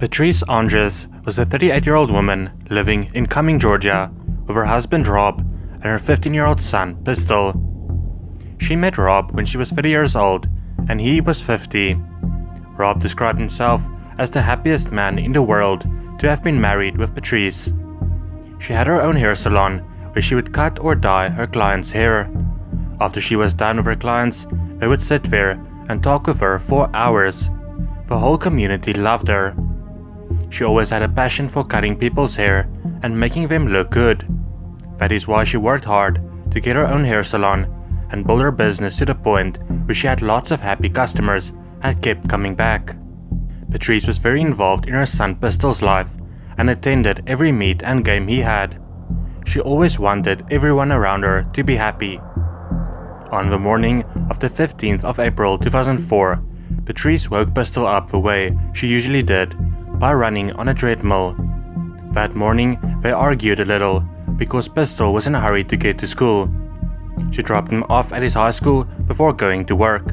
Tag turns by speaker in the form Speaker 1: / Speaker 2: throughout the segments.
Speaker 1: Patrice Endres was a 38-year-old woman living in Cumming, Georgia, with her husband Rob and her 15-year-old son Pistol. She met Rob when she was 30 years old and he was 50. Rob described himself as the happiest man in the world to have been married with Patrice. She had her own hair salon where she would cut or dye her clients' hair. After she was done with her clients, they would sit there and talk with her for hours. The whole community loved her. She always had a passion for cutting people's hair and making them look good. That is why she worked hard to get her own hair salon and build her business to the point where she had lots of happy customers and kept coming back. Patrice was very involved in her son Pistol's life and attended every meet and game he had. She always wanted everyone around her to be happy. On the morning of the 15th of April 2004, Patrice woke Pistol up the way she usually did, by running on a treadmill. That morning, they argued a little because Pistol was in a hurry to get to school. She dropped him off at his high school before going to work.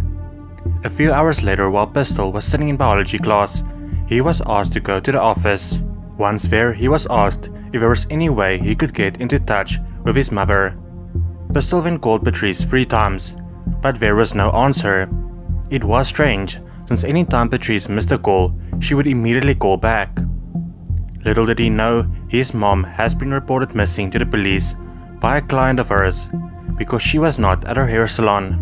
Speaker 1: A few hours later, while Pistol was sitting in biology class, he was asked to go to the office. Once there, he was asked if there was any way he could get into touch with his mother. Pistol then called Patrice 3 times, but there was no answer. It was strange, since any time Patrice missed a call, she would immediately call back. Little did he know, his mom has been reported missing to the police by a client of hers because she was not at her hair salon.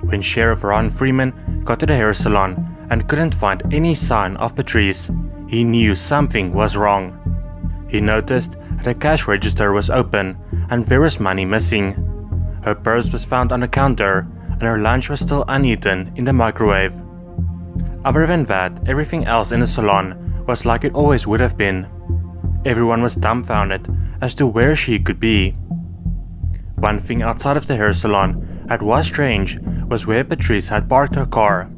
Speaker 1: When Sheriff Ron Freeman got to the hair salon and couldn't find any sign of Patrice, he knew something was wrong. He noticed that the cash register was open and there was money missing. Her purse was found on the counter and her lunch was still uneaten in the microwave. Other than that, everything else in the salon was like it always would have been. Everyone was dumbfounded as to where she could be. One thing outside of the hair salon that was strange was where Patrice had parked her car.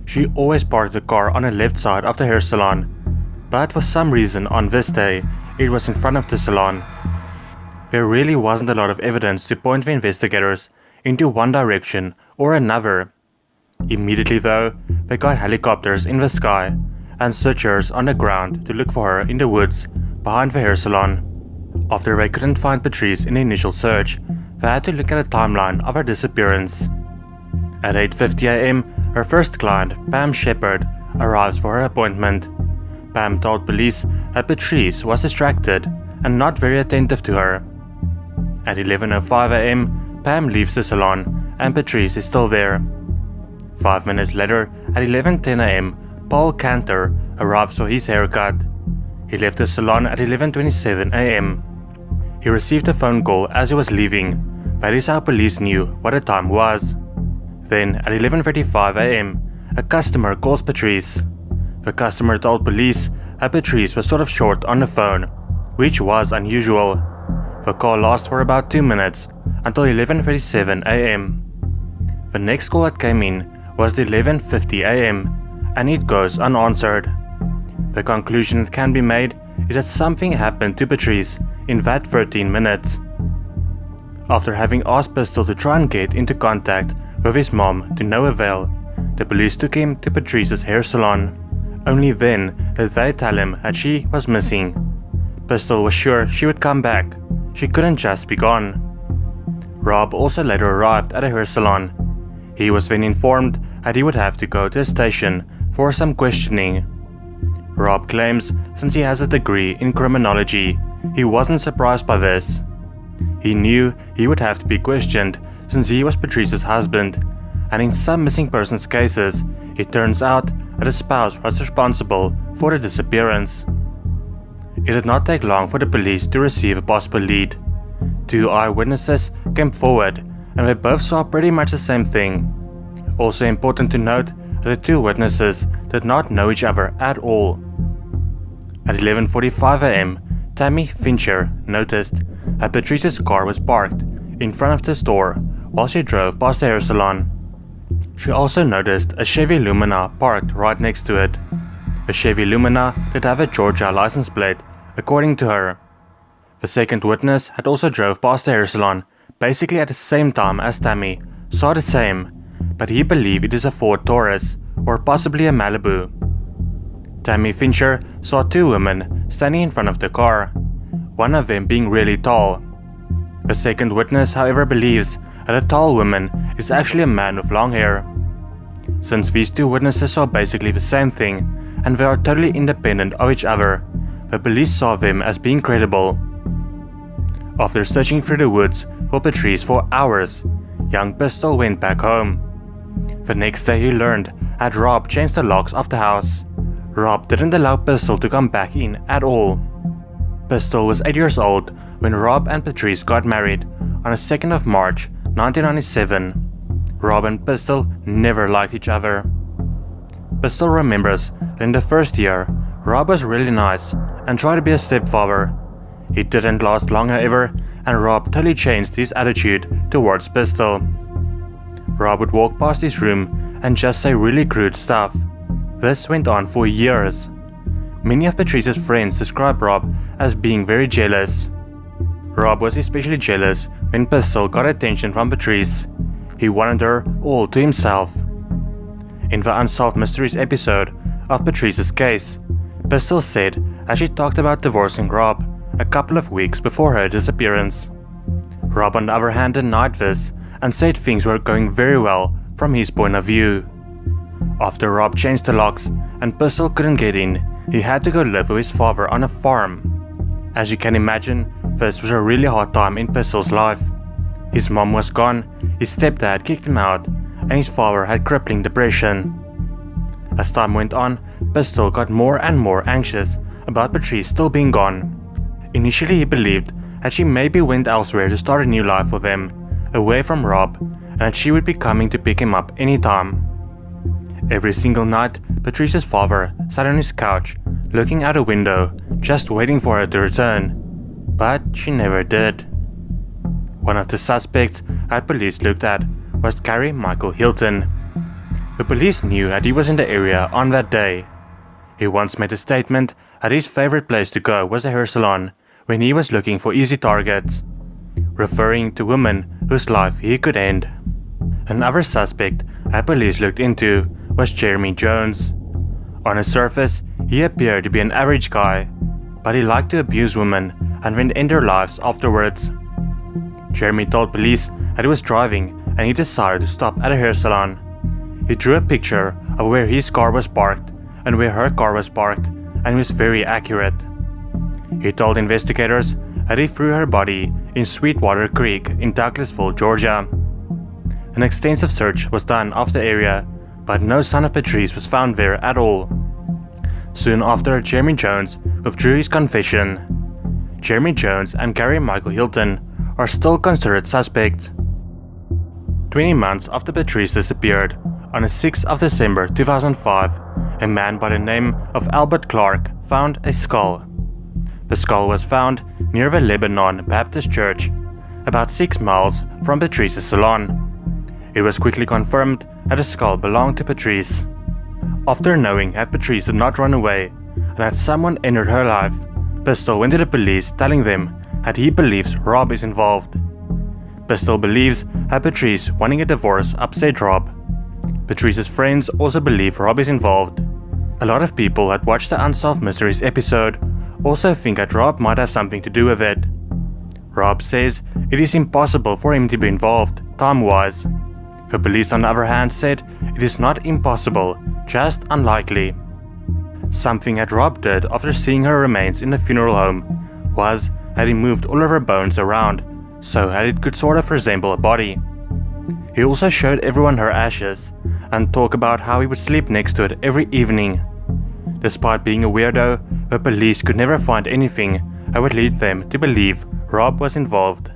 Speaker 1: She always parked the car on the left side of the hair salon, but for some reason on this day, it was in front of the salon. There really wasn't a lot of evidence to point the investigators into one direction or another. Immediately though, they got helicopters in the sky and searchers on the ground to look for her in the woods behind the hair salon. After they couldn't find Patrice in the initial search, they had to look at a timeline of her disappearance. At 8:50 a.m., her first client, Pam Shepard, arrives for her appointment. Pam told police that Patrice was distracted and not very attentive to her. At 11:05 a.m., Pam leaves the salon and Patrice is still there. 5 minutes later, at 11:10 a.m., Paul Cantor arrives for his haircut. He left the salon at 11:27 a.m. He received a phone call as he was leaving. That is how police knew what the time was. Then, at 11:35 a.m., a customer calls Patrice. The customer told police that Patrice was sort of short on the phone, which was unusual. The call lasted for about 2 minutes, until 11:37 a.m. The next call that came in was at 11:50 a.m., and it goes unanswered. The conclusion that can be made is that something happened to Patrice in that 13 minutes. After having asked Pistol to try and get into contact with his mom to no avail, the police took him to Patrice's hair salon. Only then did they tell him that she was missing. Pistol was sure she would come back. She couldn't just be gone. Rob also later arrived at a hair salon. He was then informed that he would have to go to a station for some questioning. Rob claims since he has a degree in criminology, he wasn't surprised by this. He knew he would have to be questioned since he was Patrice's husband, and in some missing persons cases, it turns out that a spouse was responsible for the disappearance. It did not take long for the police to receive a possible lead. 2 eyewitnesses came forward and they both saw pretty much the same thing. Also important to note that the 2 witnesses did not know each other at all. At 11:45 a.m., Tammy Fincher noticed that Patrice's car was parked in front of the store while she drove past the hair salon. She also noticed a Chevy Lumina parked right next to it. The Chevy Lumina did have a Georgia license plate, according to her. The second witness had also drove past the hair salon, basically at the same time as Tammy, saw the same, but he believed it is a Ford Taurus or possibly a Malibu. Tammy Fincher saw two women standing in front of the car, one of them being really tall. A second witness, however, believes that a tall woman is actually a man with long hair. Since these two witnesses saw basically the same thing and they are totally independent of each other, the police saw them as being credible. After searching through the woods for Patrice for hours, young Pistol went back home. The next day he learned that Rob changed the locks of the house. Rob didn't allow Pistol to come back in at all. Pistol was 8 years old when Rob and Patrice got married on the 2nd of March 1997. Rob and Pistol never liked each other. Pistol remembers that in the first year, Rob was really nice and tried to be a stepfather. It didn't last long, however, and Rob totally changed his attitude towards Pistol. Rob would walk past his room and just say really crude stuff. This went on for years. Many of Patrice's friends describe Rob as being very jealous. Rob was especially jealous when Pistol got attention from Patrice. He wanted her all to himself. In the Unsolved Mysteries episode of Patrice's case, Pistol said as she talked about divorcing Rob a couple of weeks before her disappearance. Rob, on the other hand, denied this and said things were going very well from his point of view. After Rob changed the locks and Pistol couldn't get in, he had to go live with his father on a farm. As you can imagine, this was a really hard time in Pistol's life. His mom was gone, his stepdad kicked him out, and his father had crippling depression. As time went on, Pistol got more and more anxious about Patrice still being gone. Initially he believed that she maybe went elsewhere to start a new life for them, away from Rob, and that she would be coming to pick him up anytime. Every single night, Patrice's father sat on his couch, looking out a window, just waiting for her to return. But she never did. One of the suspects that police looked at was Gary Michael Hilton. The police knew that he was in the area on that day. He once made a statement that his favorite place to go was a hair salon when he was looking for easy targets, referring to women whose life he could end. Another suspect that police looked into was Jeremy Jones. On the surface, he appeared to be an average guy, but he liked to abuse women and then end their lives afterwards. Jeremy told police that he was driving and he decided to stop at a hair salon. He drew a picture of where his car was parked and where her car was parked, and was very accurate. He told investigators that he threw her body in Sweetwater Creek in Douglasville, Georgia. An extensive search was done of the area, but no sign of Patrice was found there at all. Soon after, Jeremy Jones withdrew his confession. Jeremy Jones and Gary Michael Hilton are still considered suspects. 20 months after Patrice disappeared, on the 6th of December 2005, a man by the name of Albert Clark found a skull. The skull was found near the Lebanon Baptist Church, about 6 miles from Patrice's salon. It was quickly confirmed that the skull belonged to Patrice. After knowing that Patrice did not run away and that someone entered her life, Pistol went to the police telling them that he believes Rob is involved. Pistol believes that Patrice wanting a divorce upset Rob. Patrice's friends also believe Rob is involved. A lot of people that watched the Unsolved Mysteries episode also think that Rob might have something to do with it. Rob says it is impossible for him to be involved, time-wise. The police, on the other hand, said it is not impossible, just unlikely. Something that Rob did after seeing her remains in the funeral home was that he moved all of her bones around so that it could sort of resemble a body. He also showed everyone her ashes and talked about how he would sleep next to it every evening. Despite being a weirdo, the police could never find anything that would lead them to believe Rob was involved.